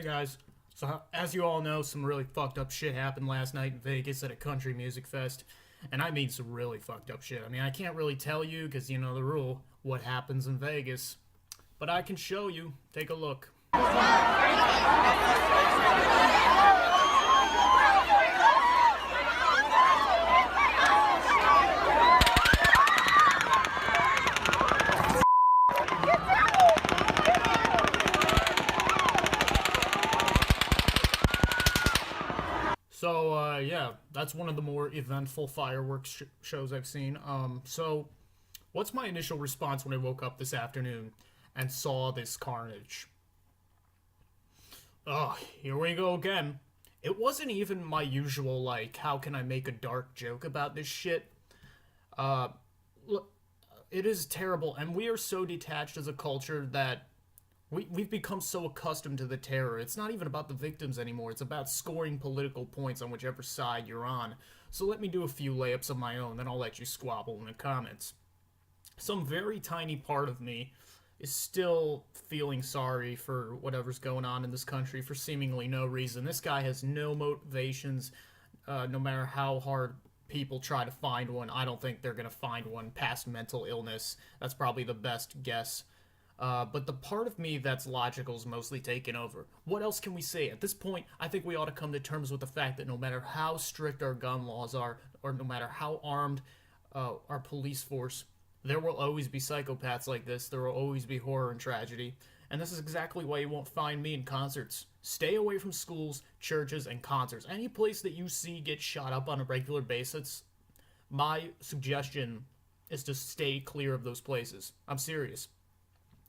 Hey guys, so as you all know, some really fucked up shit happened last night in Vegas at a country music fest. And I mean some really fucked up shit. I mean, I can't really tell you because you know the rule, what happens in Vegas. But I can show you. Take a look. So, yeah, that's one of the more eventful fireworks shows I've seen. What's my initial response when I woke up this afternoon and saw this carnage? Ugh, here we go again. It wasn't even my usual, like, how can I make a dark joke about this shit? Uh, look, it is terrible, and we are so detached as a culture that we've become so accustomed to the terror. It's not even about the victims anymore. It's about scoring political points on whichever side you're on. So let me do a few layups of my own, then I'll let you squabble in the comments. Some very tiny part of me is still feeling sorry for whatever's going on in this country for seemingly no reason. This guy has no motivations, no matter how hard people try to find one. I don't think they're going to find one past mental illness. That's probably the best guess. But the part of me that's logical is mostly taken over. What else can we say? At this point, I think we ought to come to terms with the fact that no matter how strict our gun laws are, or no matter how armed our police force, there will always be psychopaths like this. There will always be horror and tragedy. And this is exactly why you won't find me in concerts. Stay away from schools, churches, and concerts. Any place that you see get shot up on a regular basis, my suggestion is to stay clear of those places. I'm serious.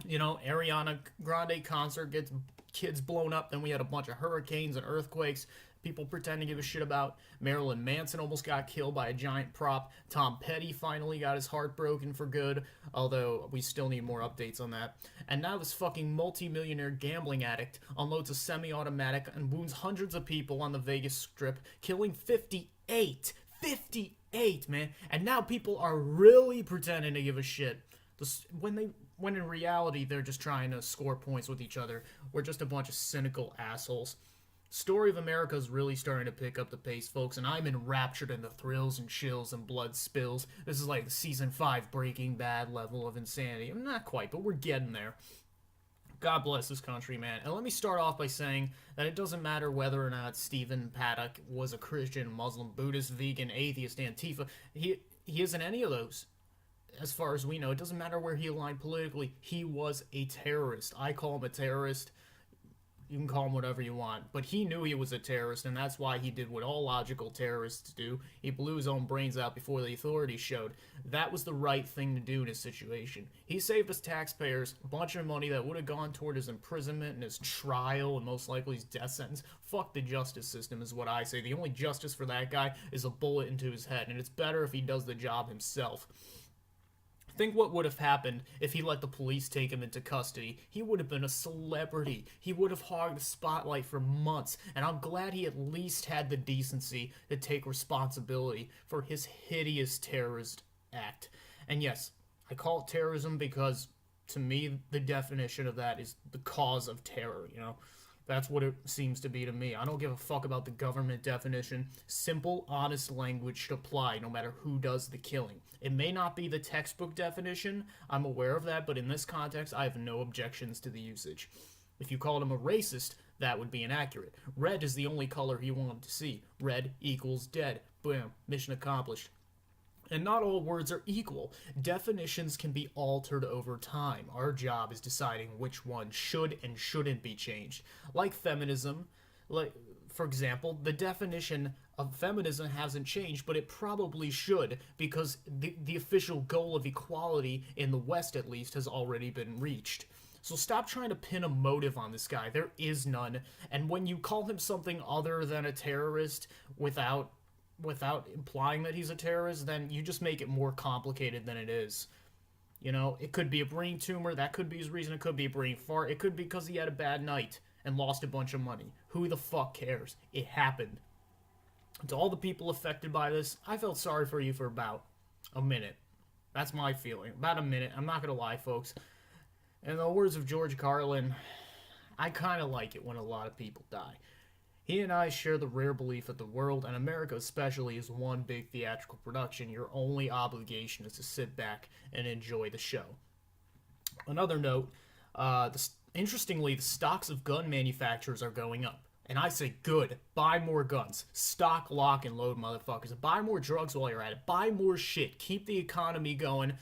You know, Ariana Grande concert gets kids blown up. Then we had a bunch of hurricanes and earthquakes. People pretend to give a shit about. Marilyn Manson almost got killed by a giant prop. Tom Petty finally got his heart broken for good, although we still need more updates on that. And now this fucking multi-millionaire gambling addict unloads a semi-automatic and wounds hundreds of people on the Vegas Strip, killing 58. 58, man. And now people are really pretending to give a shit. When in reality they're just trying to score points with each other. We're just a bunch of cynical assholes. Story of America is really starting to pick up the pace, folks, and I'm enraptured in the thrills and chills and blood spills. This is like season 5 Breaking Bad level of insanity. Not quite, but we're getting there. God bless this country, man. And let me start off by saying that it doesn't matter whether or not Stephen Paddock was a Christian, Muslim, Buddhist, vegan, atheist, Antifa. He isn't any of those. As far as we know, it doesn't matter where he aligned politically. He was a terrorist. I call him a terrorist. You can call him whatever you want. But he knew he was a terrorist, and that's why he did what all logical terrorists do. He blew his own brains out before the authorities showed. That was the right thing to do in his situation. He saved us taxpayers a bunch of money that would have gone toward his imprisonment and his trial and most likely his death sentence. Fuck the justice system is what I say. The only justice for that guy is a bullet into his head, and it's better if he does the job himself. Think what would have happened if he let the police take him into custody. He would have been a celebrity. He would have hogged the spotlight for months, and I'm glad he at least had the decency to take responsibility for his hideous terrorist act. And yes, I call it terrorism because, to me, the definition of that is the cause of terror, you know? That's what it seems to be to me. I don't give a fuck about the government definition. Simple, honest language should apply no matter who does the killing. It may not be the textbook definition, I'm aware of that, but in this context, I have no objections to the usage. If you called him a racist, that would be inaccurate. Red is the only color he wanted to see. Red equals dead. Boom. Mission accomplished. And not all words are equal. Definitions can be altered over time. Our job is deciding which one should and shouldn't be changed. Like feminism, for example, the definition of feminism hasn't changed, but it probably should, because the official goal of equality, in the West at least, has already been reached. So stop trying to pin a motive on this guy. There is none. And when you call him something other than a terrorist without implying that he's a terrorist, then you just make it more complicated than it is. You know, it could be a brain tumor, that could be his reason, it could be a brain fart, it could be because he had a bad night and lost a bunch of money. Who the fuck cares? It happened. To all the people affected by this, I felt sorry for you for about a minute. That's my feeling. About a minute. I'm not gonna lie, folks. In the words of George Carlin, I kind of like it when a lot of people die. He and I share the rare belief that the world, and America especially, is one big theatrical production. Your only obligation is to sit back and enjoy the show. Another note, interestingly, the stocks of gun manufacturers are going up. And I say, good. Buy more guns. Stock, lock, and load, motherfuckers. Buy more drugs while you're at it. Buy more shit. Keep the economy going.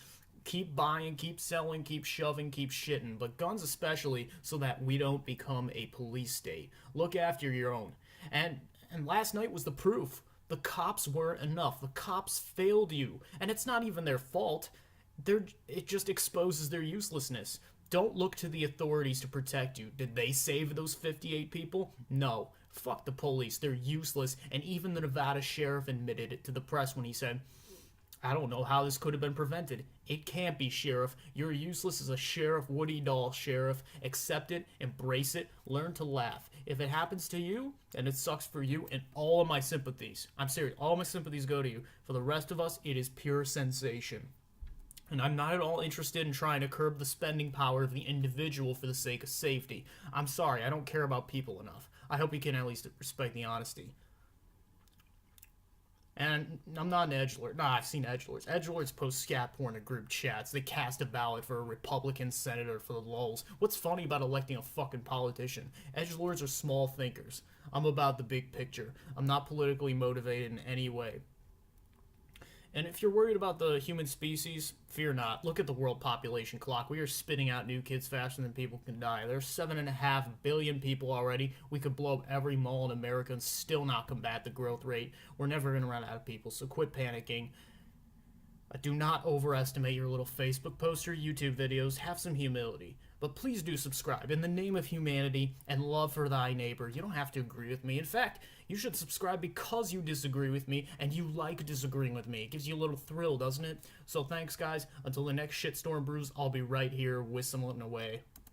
Keep buying, keep selling, keep shoving, keep shitting. But guns especially, so that we don't become a police state. Look after your own. And last night was the proof. The cops weren't enough. The cops failed you. And it's not even their fault. It just exposes their uselessness. Don't look to the authorities to protect you. Did they save those 58 people? No. Fuck the police. They're useless. And even the Nevada sheriff admitted it to the press when he said, I don't know how this could have been prevented. It can't be, Sheriff. You're useless as a Sheriff Woody doll, Sheriff. Accept it, embrace it, learn to laugh. If it happens to you, and it sucks for you, and all of my sympathies, I'm serious, all my sympathies go to you. For the rest of us, it is pure sensation. And I'm not at all interested in trying to curb the spending power of the individual for the sake of safety. I'm sorry, I don't care about people enough. I hope you can at least respect the honesty. And I'm not an edgelord. Nah, I've seen edgelords. Edgelords post scat porn in group chats. They cast a ballot for a Republican senator for the lulz. What's funny about electing a fucking politician? Edgelords are small thinkers. I'm about the big picture. I'm not politically motivated in any way. And if you're worried about the human species, fear not. Look at the world population clock. We are spitting out new kids faster than people can die. There's 7.5 billion people already. We could blow up every mall in America and still not combat the growth rate. We're never going to run out of people, so quit panicking. Do not overestimate your little Facebook posts or YouTube videos. Have some humility. But please do subscribe. In the name of humanity and love for thy neighbor, you don't have to agree with me. In fact, you should subscribe because you disagree with me and you like disagreeing with me. It gives you a little thrill, doesn't it? So thanks, guys. Until the next shitstorm brews, I'll be right here whistling away.